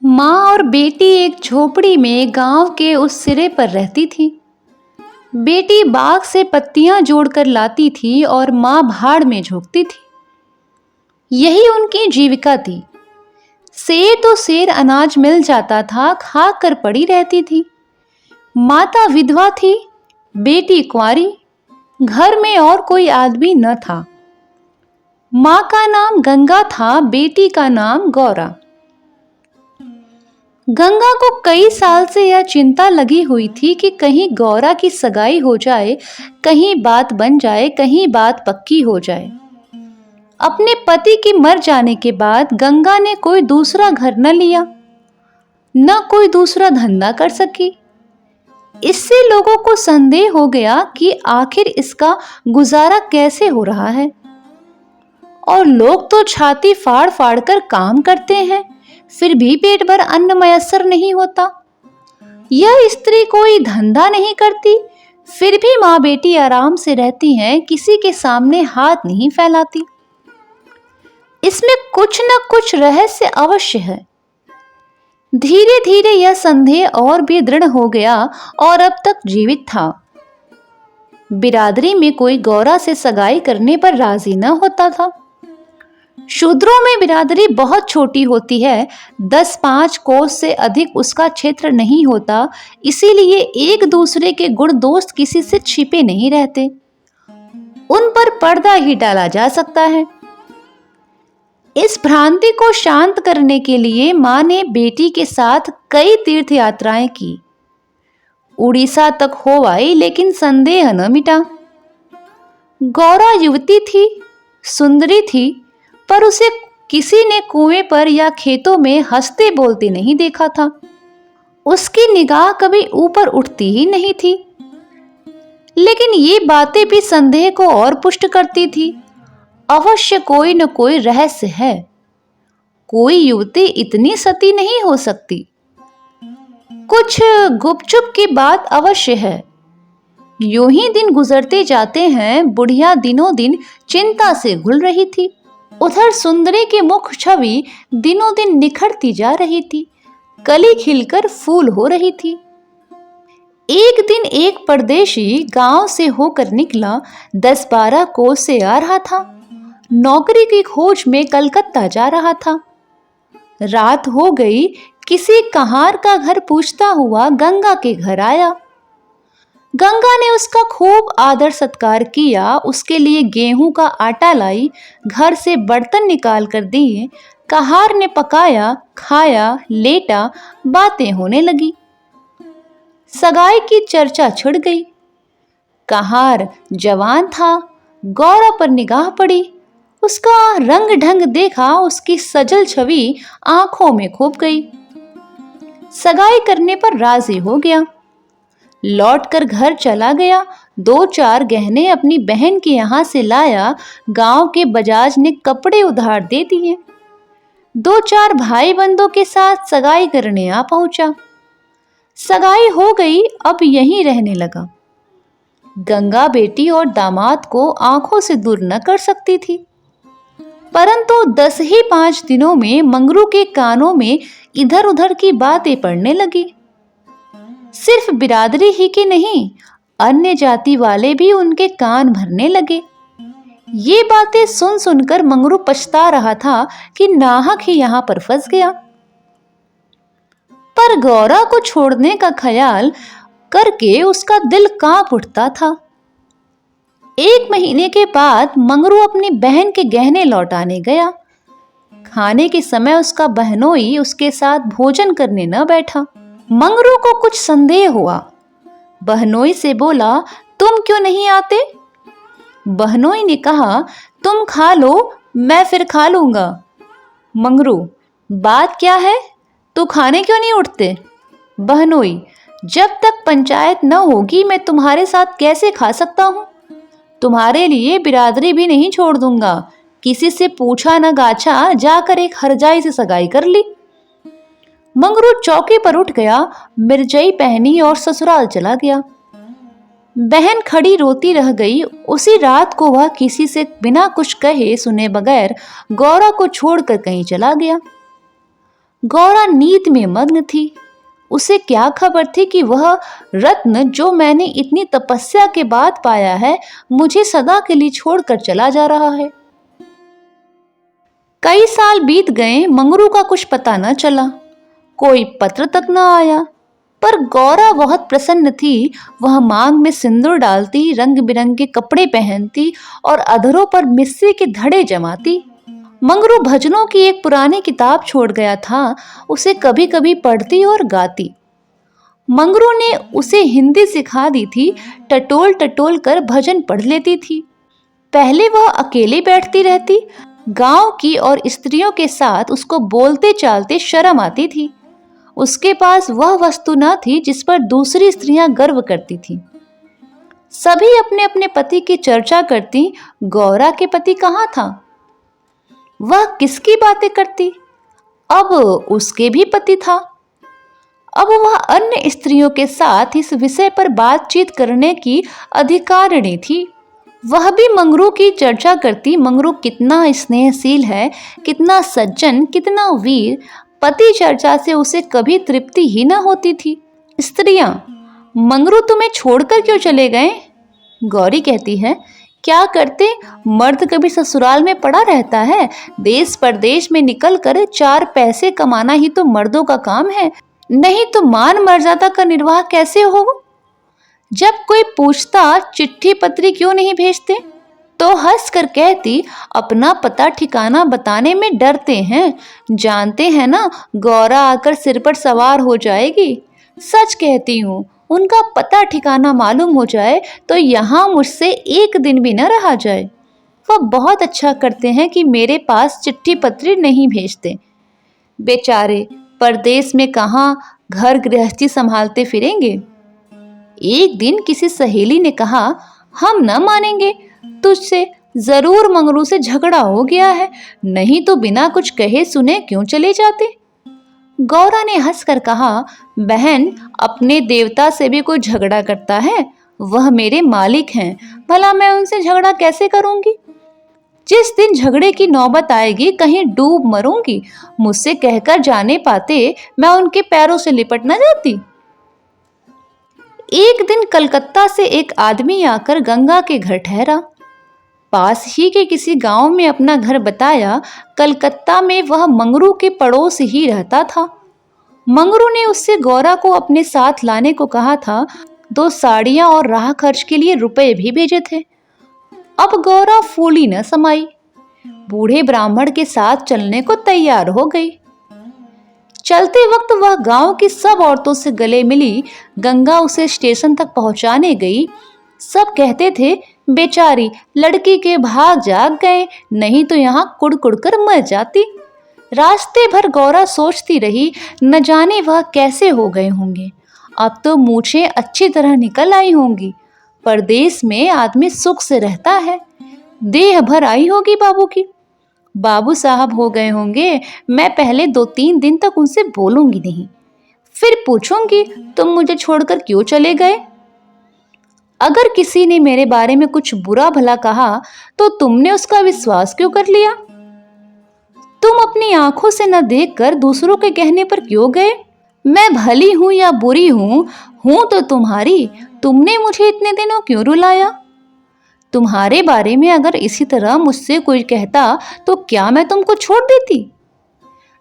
माँ और बेटी एक झोपड़ी में गांव के उस सिरे पर रहती थी। बेटी बाग से पत्तियां जोड़कर लाती थी और माँ भाड़ में झोंकती थी। यही उनकी जीविका थी। सेर तो सेर अनाज मिल जाता था, खा कर पड़ी रहती थी। माता विधवा थी, बेटी कुंवारी, घर में और कोई आदमी न था। माँ का नाम गंगा था, बेटी का नाम गौरा। गंगा को कई साल से यह चिंता लगी हुई थी कि कहीं गौरा की सगाई हो जाए, कहीं बात बन जाए, कहीं बात पक्की हो जाए। अपने पति के मर जाने के बाद गंगा ने कोई दूसरा घर न लिया, न कोई दूसरा धंधा कर सकी। इससे लोगों को संदेह हो गया कि आखिर इसका गुजारा कैसे हो रहा है। और लोग तो छाती फाड़ फाड़ कर काम करते हैं, फिर भी पेट भर अन्न मयस्सर नहीं होता। यह स्त्री कोई धंधा नहीं करती, फिर भी माँ बेटी आराम से रहती हैं, किसी के सामने हाथ नहीं फैलाती। इसमें कुछ न कुछ रहस्य अवश्य है। धीरे धीरे यह संदेह और भी दृढ़ हो गया और अब तक जीवित था। बिरादरी में कोई गौरा से सगाई करने पर राजी न होता था। शूद्रों में बिरादरी बहुत छोटी होती है, 10-5 कोस से अधिक उसका क्षेत्र नहीं होता, इसीलिए एक दूसरे के गुण दोस्त किसी से छिपे नहीं रहते। उन पर पर्दा ही डाला जा सकता है। इस भ्रांति को शांत करने के लिए माँ ने बेटी के साथ कई तीर्थ यात्राएं की। उड़ीसा तक हो आई, लेकिन संदेह न मिटा। गौरा युवती थी, सुंदरी थी, पर उसे किसी ने कुएं पर या खेतों में हंसते बोलते नहीं देखा था। उसकी निगाह कभी ऊपर उठती ही नहीं थी। लेकिन ये बातें भी संदेह को और पुष्ट करती थी। अवश्य कोई न कोई रहस्य है। कोई युवती इतनी सती नहीं हो सकती। कुछ गुपचुप की बात अवश्य है। यूं ही दिन गुजरते जाते हैं। बुढ़िया दिनों दिन चिंता से घुल रही थी। उधर सुंदरी की मुख छवि दिनों दिन निखरती जा रही थी, कली खिलकर फूल हो रही थी। एक दिन एक परदेशी गांव से होकर निकला, 10-12 कोस से आ रहा था। नौकरी की खोज में कलकत्ता जा रहा था। रात हो गई, किसी कहार का घर पूछता हुआ गंगा के घर आया। गंगा ने उसका खूब आदर सत्कार किया, उसके लिए गेहूं का आटा लाई, घर से बर्तन निकाल कर दिए। कहार ने पकाया, खाया, लेटा, बातें होने लगी। सगाई की चर्चा छिड़ गई। कहार जवान था, गौरा पर निगाह पड़ी। उसका रंग ढंग देखा, उसकी सजल छवि आंखों में खूब गई। सगाई करने पर राजी हो गया। लौटकर घर चला गया। 2-4 गहने अपनी बहन के यहाँ से लाया। गांव के बजाज ने कपड़े उधार दे दिए। 2-4 भाई बंधुओं के साथ सगाई करने आ पहुंचा। सगाई हो गई, अब यहीं रहने लगा। गंगा बेटी और दामाद को आंखों से दूर न कर सकती थी, परंतु 10 ही 5 दिनों में मंगरू के कानों में इधर उधर की बातें पड़ने लगी। सिर्फ बिरादरी ही की नहीं, अन्य जाति वाले भी उनके कान भरने लगे। ये बातें सुन सुनकर मंगरू पछता रहा था कि नाहक ही यहां पर फंस गया। पर गौरा को छोड़ने का ख्याल करके उसका दिल कांप उठता था। 1 महीने के बाद मंगरू अपनी बहन के गहने लौटाने गया। खाने के समय उसका बहनोई उसके साथ भोजन करने न बैठा। मंगरू को कुछ संदेह हुआ। बहनोई से बोला, तुम क्यों नहीं आते? बहनोई ने कहा, तुम खा लो, मैं फिर खा लूंगा। मंगरू, बात क्या है? तू खाने क्यों नहीं उठते? बहनोई, जब तक पंचायत न होगी मैं तुम्हारे साथ कैसे खा सकता हूँ? तुम्हारे लिए बिरादरी भी नहीं छोड़ दूंगा। किसी से पूछा न गाछा, जाकर एक हरजाई से सगाई कर ली। मंगरू चौकी पर उठ गया, मिर्जई पहनी और ससुराल चला गया। बहन खड़ी रोती रह गई। उसी रात को वह किसी से बिना कुछ कहे सुने बगैर गौरा को छोड़कर कहीं चला गया। गौरा नींद में मग्न थी। उसे क्या खबर थी कि वह रत्न जो मैंने इतनी तपस्या के बाद पाया है, मुझे सदा के लिए छोड़कर चला जा रहा है। कई साल बीत गए, मंगरू का कुछ पता न चला, कोई पत्र तक न आया। पर गौरा बहुत प्रसन्न थी। वह मांग में सिंदूर डालती, रंग बिरंगे कपड़े पहनती और अधरों पर मिस्री के धड़े जमाती। मंगरू भजनों की एक पुरानी किताब छोड़ गया था, उसे कभी कभी पढ़ती और गाती। मंगरू ने उसे हिंदी सिखा दी थी, टटोल टटोल कर भजन पढ़ लेती थी। पहले वह अकेले बैठती रहती, गांव की और स्त्रियों के साथ उसको बोलते चालते शर्म आती थी। उसके पास वह वस्तु न थी जिस पर दूसरी स्त्रियां गर्व करती थीं। सभी अपने अपने पति की चर्चा करती, गौरा के पति कहाँ था? वह किसकी बातें करती? अब उसके भी पति था। अब वह अन्य स्त्रियों के साथ इस विषय पर बातचीत करने की अधिकारिणी थी। वह भी मंगरू की चर्चा करती। मंगरू कितना स्नेहशील है, कितना सज्जन, कितना वीर। पति चर्चा से उसे कभी तृप्ति ही न होती थी। स्त्रियां, मंगरू तुम्हें छोड़कर क्यों चले गए? गौरी कहती है, क्या करते, मर्द कभी ससुराल में पड़ा रहता है। देश परदेश में निकलकर 4 पैसे कमाना ही तो मर्दों का काम है, नहीं तो मान मर्यादा का निर्वाह कैसे हो? जब कोई पूछता चिट्ठी पत्री क्यों नहीं भेजते, तो हंस कर कहती, अपना पता ठिकाना बताने में डरते हैं, जानते हैं ना गौरा आकर सिर पर सवार हो जाएगी। सच कहती हूँ, उनका पता ठिकाना मालूम हो जाए तो यहाँ मुझसे एक दिन भी न रहा जाए। वह बहुत अच्छा करते हैं कि मेरे पास चिट्ठी पत्री नहीं भेजते। बेचारे परदेश में कहाँ घर गृहस्थी संभालते फिरेंगे। एक दिन किसी सहेली ने कहा, हम न मानेंगे, तुझसे जरूर मंगरू से झगड़ा हो गया है, नहीं तो बिना कुछ कहे सुने क्यों चले जाते। गौरा ने हंसकर कहा, बहन, अपने देवता से भी कोई झगड़ा करता है? वह मेरे मालिक हैं, भला मैं उनसे झगड़ा कैसे करूंगी? जिस दिन झगड़े की नौबत आएगी कहीं डूब मरूंगी। मुझसे कहकर जाने पाते, मैं उनके पैरों से लिपट न जाती। एक दिन कलकत्ता से एक आदमी आकर गंगा के घर ठहरा। पास ही के किसी गांव में अपना घर बताया। कलकत्ता में वह मंगरू के पड़ोस ही रहता था। मंगरू ने उससे गौरा को अपने साथ लाने को कहा था। 2 साड़ियां और राह खर्च के लिए रुपए भी भेजे थे। अब गौरा फूली न समाई, बूढ़े ब्राह्मण के साथ चलने को तैयार हो गई। चलते वक्त वह गांव की सब औरतों से गले मिली। गंगा उसे स्टेशन तक पहुंचाने गई। सब कहते थे, बेचारी लड़की के भाग जाग गए, नहीं तो यहाँ कुड़ कर मर जाती। रास्ते भर गौरा सोचती रही, न जाने वह कैसे हो गए होंगे। अब तो मूछें अच्छी तरह निकल आई होंगी। परदेश में आदमी सुख से रहता है। देह भर आई होगी बाबू की। बाबू साहब हो गए होंगे। मैं पहले 2-3 दिन तक उनसे बोलूंगी नहीं, फिर पूछूंगी तुम मुझे छोड़कर क्यों चले गए। अगर किसी ने मेरे बारे में कुछ बुरा भला कहा तो तुमने उसका विश्वास क्यों कर लिया? तुम अपनी आंखों से न देखकर दूसरों के कहने पर क्यों गए? मैं भली हूं या बुरी हूं तो तुम्हारी। तुमने मुझे इतने दिनों क्यों रुलाया? तुम्हारे बारे में अगर इसी तरह मुझसे कोई कहता तो क्या मैं तुमको छोड़ देती?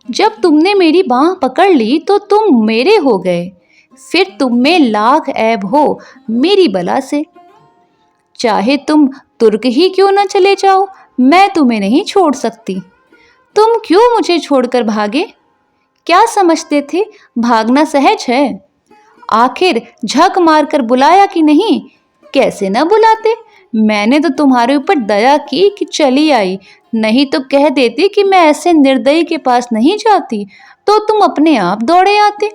जब तुमने मेरी बांह पकड़ ली तो तुम मेरे हो गए। फिर तुम में लाख ऐब हो मेरी बला से। चाहे तुम तुर्क ही क्यों न चले जाओ, मैं तुम्हें नहीं छोड़ सकती। तुम क्यों मुझे छोड़कर भागे? क्या समझते थे भागना सहज है? आखिर झक मारकर बुलाया कि नहीं? कैसे न बुलाते। मैंने तो तुम्हारे ऊपर दया की कि चली आई, नहीं तो कह देती कि मैं ऐसे निर्दयी के पास नहीं जाती, तो तुम अपने आप दौड़े आते।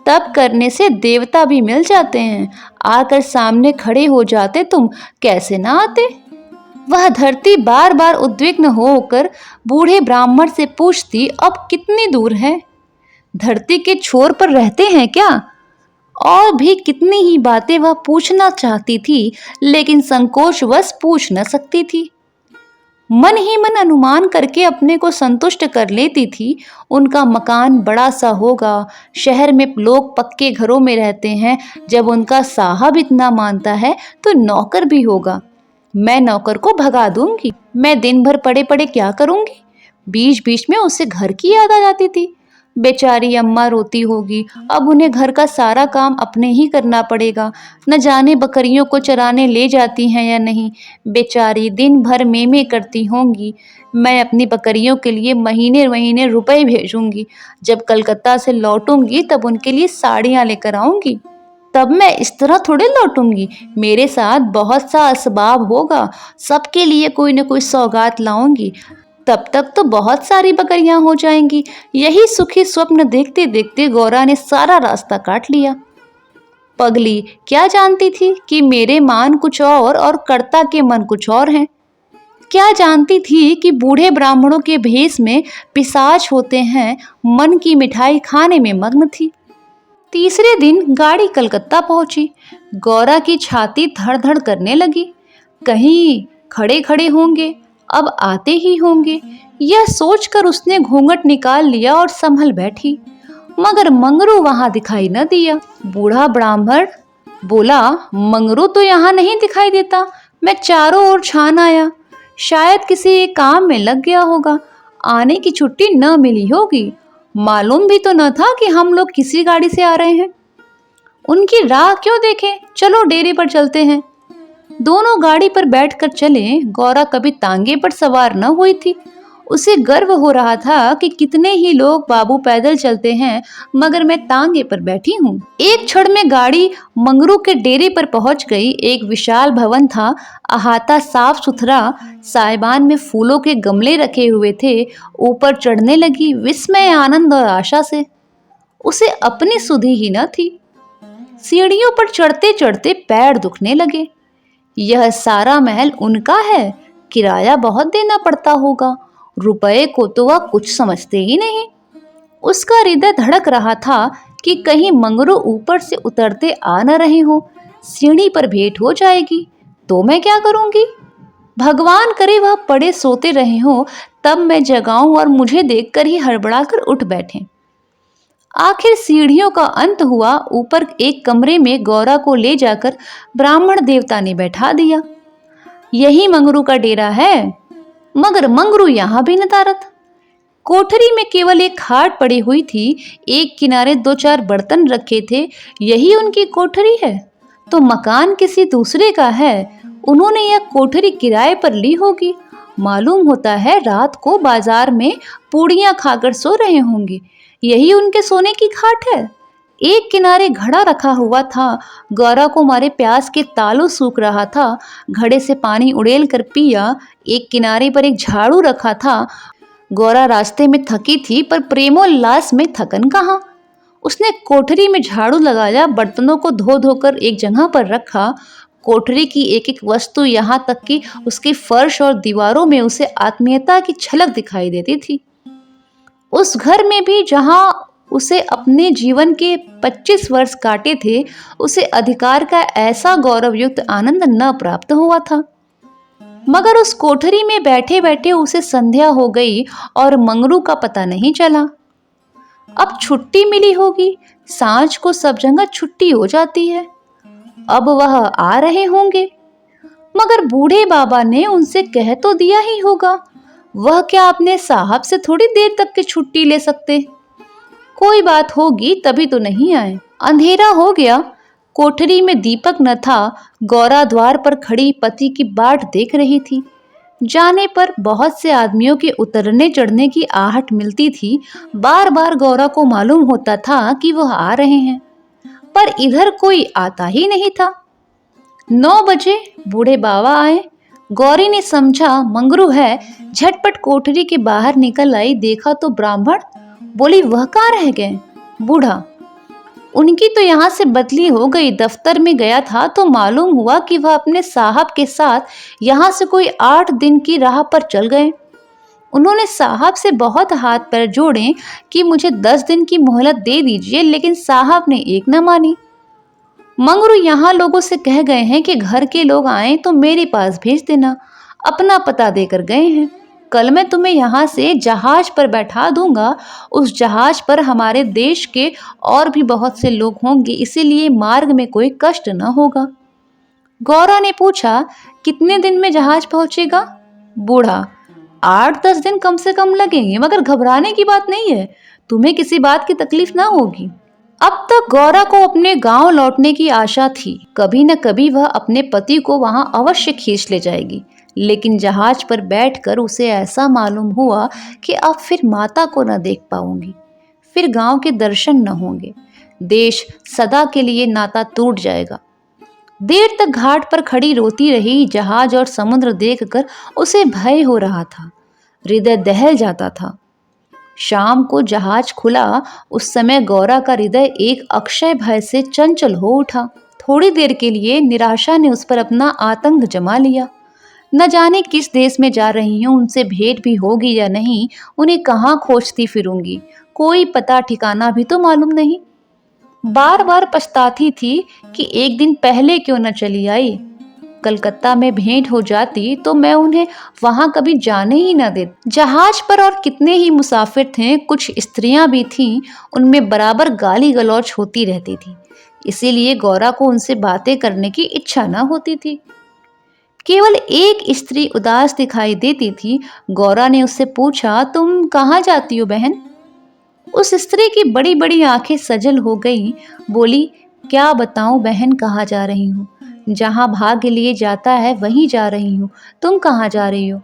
तब करने से देवता भी मिल जाते हैं, आकर सामने खड़े हो जाते, तुम कैसे ना आते। वह धरती बार बार उद्विग्न होकर बूढ़े ब्राह्मण से पूछती, अब कितनी दूर है? धरती के छोर पर रहते हैं क्या? और भी कितनी ही बातें वह पूछना चाहती थी, लेकिन संकोचवश पूछ न सकती थी। मन ही मन अनुमान करके अपने को संतुष्ट कर लेती थी। उनका मकान बड़ा सा होगा, शहर में लोग पक्के घरों में रहते हैं, जब उनका साहब इतना मानता है तो नौकर भी होगा। मैं नौकर को भगा दूंगी। मैं दिन भर पड़े पड़े क्या करूंगी। बीच बीच में उसे घर की याद आ जाती थी। बेचारी अम्मा रोती होगी, अब उन्हें घर का सारा काम अपने ही करना पड़ेगा। न जाने बकरियों को चराने ले जाती हैं या नहीं। बेचारी दिन भर मेमे करती होंगी। मैं अपनी बकरियों के लिए महीने महीने रुपए भेजूंगी। जब कलकत्ता से लौटूंगी तब उनके लिए साड़ियाँ लेकर आऊंगी। तब मैं इस तरह थोड़े लौटूंगी। मेरे साथ बहुत सा असबाब होगा, सबके लिए कोई न कोई सौगात लाऊंगी। तब तक तो बहुत सारी बकरियां हो जाएंगी। यही सुखी स्वप्न देखते देखते गौरा ने सारा रास्ता काट लिया। पगली क्या जानती थी कि मेरे मान कुछ और कर्ता के मन कुछ और हैं। क्या जानती थी कि बूढ़े ब्राह्मणों के भेष में पिशाच होते हैं। मन की मिठाई खाने में मग्न थी। तीसरे दिन गाड़ी कलकत्ता पहुंची। गौरा की छाती धड़ धड़ करने लगी। कहीं खड़े खड़े होंगे, अब आते ही होंगे, यह सोचकर उसने घूंघट निकाल लिया और संभल बैठी। मगर मंगरू वहां दिखाई न दिया। बूढ़ा ब्राह्मण बोला, मंगरू तो यहाँ नहीं दिखाई देता। मैं चारों ओर छान आया, शायद किसी काम में लग गया होगा। आने की छुट्टी न मिली होगी। मालूम भी तो न था कि हम लोग किसी गाड़ी से आ रहे हैं। उनकी राह क्यों देखें, चलो डेरे पर चलते हैं। दोनों गाड़ी पर बैठकर चले। गौरा कभी तांगे पर सवार न हुई थी। उसे गर्व हो रहा था कि कितने ही लोग बाबू पैदल चलते हैं, मगर मैं तांगे पर बैठी हूँ। एक क्षण में गाड़ी मंगरू के डेरे पर पहुंच गई। एक विशाल भवन था, अहाता साफ सुथरा, साइबान में फूलों के गमले रखे हुए थे। ऊपर चढ़ने लगी विस्मय, आनंद और आशा से। उसे अपनी सुधि ही न थी। सीढ़ियों पर चढ़ते चढ़ते पैर दुखने लगे। यह सारा महल उनका है, किराया बहुत देना पड़ता होगा। रुपए को तो वह कुछ समझते ही नहीं। उसका हृदय धड़क रहा था कि कहीं मंगरू ऊपर से उतरते आ न रहे हो। सीढ़ी पर भेंट हो जाएगी तो मैं क्या करूंगी। भगवान करे वह पड़े सोते रहे हो, तब मैं जगाऊं और मुझे देखकर ही हड़बड़ाकर उठ बैठे। आखिर सीढ़ियों का अंत हुआ। ऊपर एक कमरे में गौरा को ले जाकर ब्राह्मण देवता ने बैठा दिया। यही मंगरू का डेरा है। मगर मंगरू यहाँ भी नदारत। कोठरी में केवल एक खाट पड़ी हुई थी। एक किनारे 2-4 बर्तन रखे थे। यही उनकी कोठरी है तो मकान किसी दूसरे का है। उन्होंने यह कोठरी किराए पर ली होगी। मालूम होता है रात को बाजार में पूड़ियां खाकर सो रहे होंगे। यही उनके सोने की खाट है। एक किनारे घड़ा रखा हुआ था। गौरा को मारे प्यास के तालू सूख रहा था। घड़े से पानी उड़ेल कर पिया। एक किनारे पर एक झाड़ू रखा था। गौरा रास्ते में थकी थी, पर प्रेमोल्लास में थकन कहाँ। उसने कोठरी में झाड़ू लगाया, बर्तनों को धो धोकर एक जगह पर रखा। कोठरी की एक एक वस्तु, यहाँ तक कि उसकी फर्श और दीवारों में उसे आत्मीयता की झलक दिखाई देती थी। उस घर में भी जहाँ उसे अपने जीवन के 25 वर्ष काटे थे, उसे अधिकार का ऐसा गौरवयुक्त आनंद न प्राप्त हुआ था। मगर उस कोठरी में बैठे बैठे उसे संध्या हो गई और मंगरू का पता नहीं चला। अब छुट्टी मिली होगी। सांझ को सब जगह छुट्टी हो जाती है। अब वह आ रहे होंगे। मगर बूढ़े बाबा ने उनसे कह तो दिया ही होगा। वह क्या अपने साहब से थोड़ी देर तक की छुट्टी ले सकते। कोई बात होगी तभी तो नहीं आए। अंधेरा हो गया। कोठरी में दीपक न था। गौरा द्वार पर खड़ी पति की बाट देख रही थी। जाने पर बहुत से आदमियों के उतरने चढ़ने की आहट मिलती थी। बार बार गौरा को मालूम होता था कि वह आ रहे हैं, पर इधर कोई आता ही नहीं था। 9 बजे बूढ़े बाबा आए। गौरी ने समझा मंगरू है, झटपट कोठरी के बाहर निकल आई। देखा तो ब्राह्मण। बोली, वह कहाँ रह गए? बूढ़ा, उनकी तो यहाँ से बदली हो गई। दफ्तर में गया था तो मालूम हुआ कि वह अपने साहब के साथ यहाँ से कोई 8 दिन की राह पर चल गए। उन्होंने साहब से बहुत हाथ पैर जोड़े कि मुझे 10 दिन की मोहलत दे दीजिए, लेकिन साहब ने एक न मानी। मंगरू यहाँ लोगों से कह गए हैं कि घर के लोग आए तो मेरे पास भेज देना। अपना पता देकर गए हैं। कल मैं तुम्हें यहाँ से जहाज पर बैठा दूंगा। उस जहाज पर हमारे देश के और भी बहुत से लोग होंगे, इसीलिए मार्ग में कोई कष्ट न होगा। गौरा ने पूछा, कितने दिन में जहाज पहुंचेगा? बूढ़ा, 8-10 दिन कम से कम लगेंगे, मगर घबराने की बात नहीं है, तुम्हें किसी बात की तकलीफ ना होगी। अब तक गौरा को अपने गांव लौटने की आशा थी। कभी न कभी वह अपने पति को वहां अवश्य खींच ले जाएगी, लेकिन जहाज पर बैठकर उसे ऐसा मालूम हुआ कि अब फिर माता को न देख पाऊंगी, फिर गांव के दर्शन न होंगे, देश सदा के लिए नाता टूट जाएगा। देर तक घाट पर खड़ी रोती रही। जहाज और समुद्र देखकर उसे भय हो रहा था, हृदय दहल जाता था। शाम को जहाज खुला। उस समय गौरा का हृदय एक अक्षय भय से चंचल हो उठा। थोड़ी देर के लिए निराशा ने उस पर अपना आतंक जमा लिया। न जाने किस देश में जा रही हूँ, उनसे भेंट भी होगी या नहीं, उन्हें कहाँ खोजती फिरूंगी, कोई पता ठिकाना भी तो मालूम नहीं। बार बार पछताती थी कि एक दिन पहले क्यों न चली आई। कलकत्ता में भेंट हो जाती तो मैं उन्हें वहां कभी जाने ही न देती। जहाज पर और कितने ही मुसाफिर थे, कुछ स्त्रियां भी थीं, उनमें बराबर गाली गलौज होती रहती थी, इसीलिए गौरा को उनसे बातें करने की इच्छा न होती थी। केवल एक स्त्री उदास दिखाई देती थी। गौरा ने उससे पूछा, तुम कहाँ जाती हो बहन? उस स्त्री की बड़ी बड़ी आंखें सजल हो गई। बोली, क्या बताऊं बहन, कहाँ जा रही हूँ? जहाँ भाग्य लिए जाता है वहीं जा रही हूँ। तुम कहाँ जा रही हो?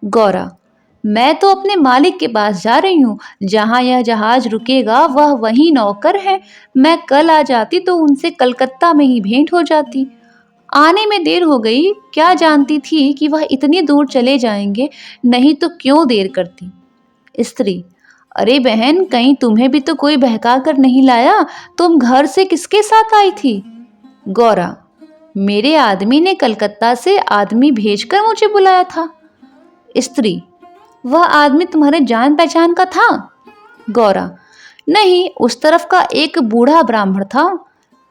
गौरा, मैं तो अपने मालिक के पास जा रही हूँ। जहाँ यह जहाज रुकेगा वह वहीं नौकर है। मैं कल आ जाती तो उनसे कलकत्ता में ही भेंट हो जाती। आने में देर हो गई, क्या जानती थी कि वह इतनी दूर चले जाएंगे, नहीं तो क्यों देर करती। स्त्री, अरे बहन, कहीं तुम्हें भी तो कोई बहका कर नहीं लाया? तुम घर से किसके साथ आई थी? गौरा, मेरे आदमी ने कलकत्ता से आदमी भेजकर मुझे बुलाया था। स्त्री, वह आदमी तुम्हारे जान पहचान का था? गौरा, नहीं, उस तरफ का एक बूढ़ा ब्राह्मण था।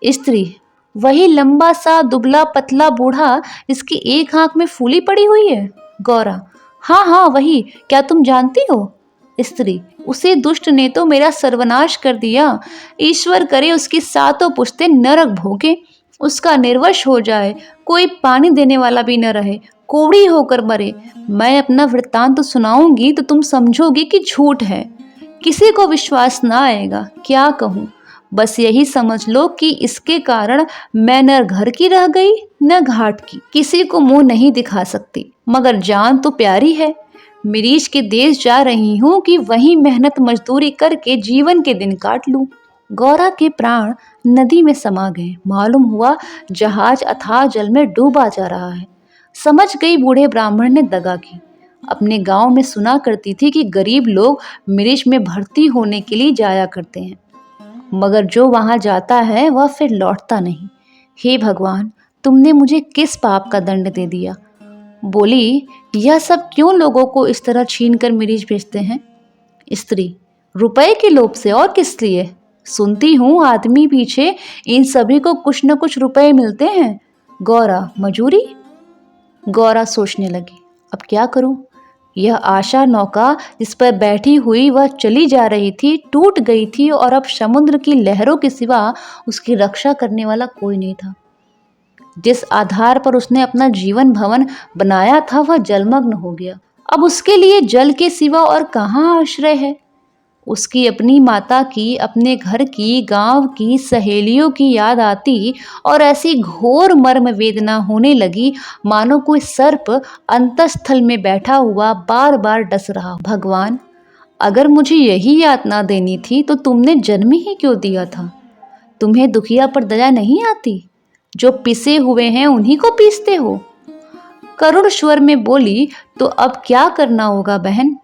स्त्री, वही लंबा सा दुबला पतला बूढ़ा जिसकी एक आंख में फूली पड़ी हुई है? गौरा, हाँ हाँ वही, क्या तुम जानती हो? स्त्री, उसे दुष्ट ने तो मेरा सर्वनाश कर दिया। ईश्वर करे उसकी सातों पुश्तें नरक भोगे, उसका निर्वश हो जाए, कोई पानी देने वाला भी न रहे, कोड़ी होकर मरे। मैं अपना वृत्तांत तो सुनाऊंगी तो तुम समझोगी कि झूठ है, किसी को विश्वास ना आएगा। क्या कहूँ, बस यही समझ लो कि इसके कारण मैं न घर की रह गई न घाट की। किसी को मुंह नहीं दिखा सकती, मगर जान तो प्यारी है। मिरीज के देश जा रही हूँ कि वहीं मेहनत मजदूरी करके जीवन के दिन काट लूं। गौरा के प्राण नदी में समा गए। मालूम हुआ जहाज अथाह जल में डूबा जा रहा है। समझ गई बूढ़े ब्राह्मण ने दगा की। अपने गांव में सुना करती थी कि गरीब लोग मिरिज में भर्ती होने के लिए जाया करते हैं, मगर जो वहां जाता है वह फिर लौटता नहीं। हे भगवान, तुमने मुझे किस पाप का दंड दे दिया। बोली, यह सब क्यों लोगों को इस तरह छीन कर मिरिज भेजते हैं? स्त्री, रुपए के लोभ से, और किस लिए? सुनती हूँ आदमी पीछे इन सभी को कुछ न कुछ रुपए मिलते हैं। गौरा, मजूरी? गौरा सोचने लगी, अब क्या करूं? यह आशा नौका जिस पर बैठी हुई वह चली जा रही थी, टूट गई थी और अब समुद्र की लहरों के सिवा उसकी रक्षा करने वाला कोई नहीं था। जिस आधार पर उसने अपना जीवन भवन बनाया था वह जलमग्न हो गया। अब उसके लिए जल के सिवा और कहाँ आश्रय है? उसकी अपनी माता की, अपने घर की, गांव की, सहेलियों की याद आती और ऐसी घोर मर्म वेदना होने लगी मानो कोई सर्प अंतस्थल में बैठा हुआ बार बार डस रहा। भगवान, अगर मुझे यही यातना देनी थी तो तुमने जन्म ही क्यों दिया था? तुम्हें दुखिया पर दया नहीं आती? जो पिसे हुए हैं उन्हीं को पीसते हो। करुण स्वर में बोली, तो अब क्या करना होगा बहन?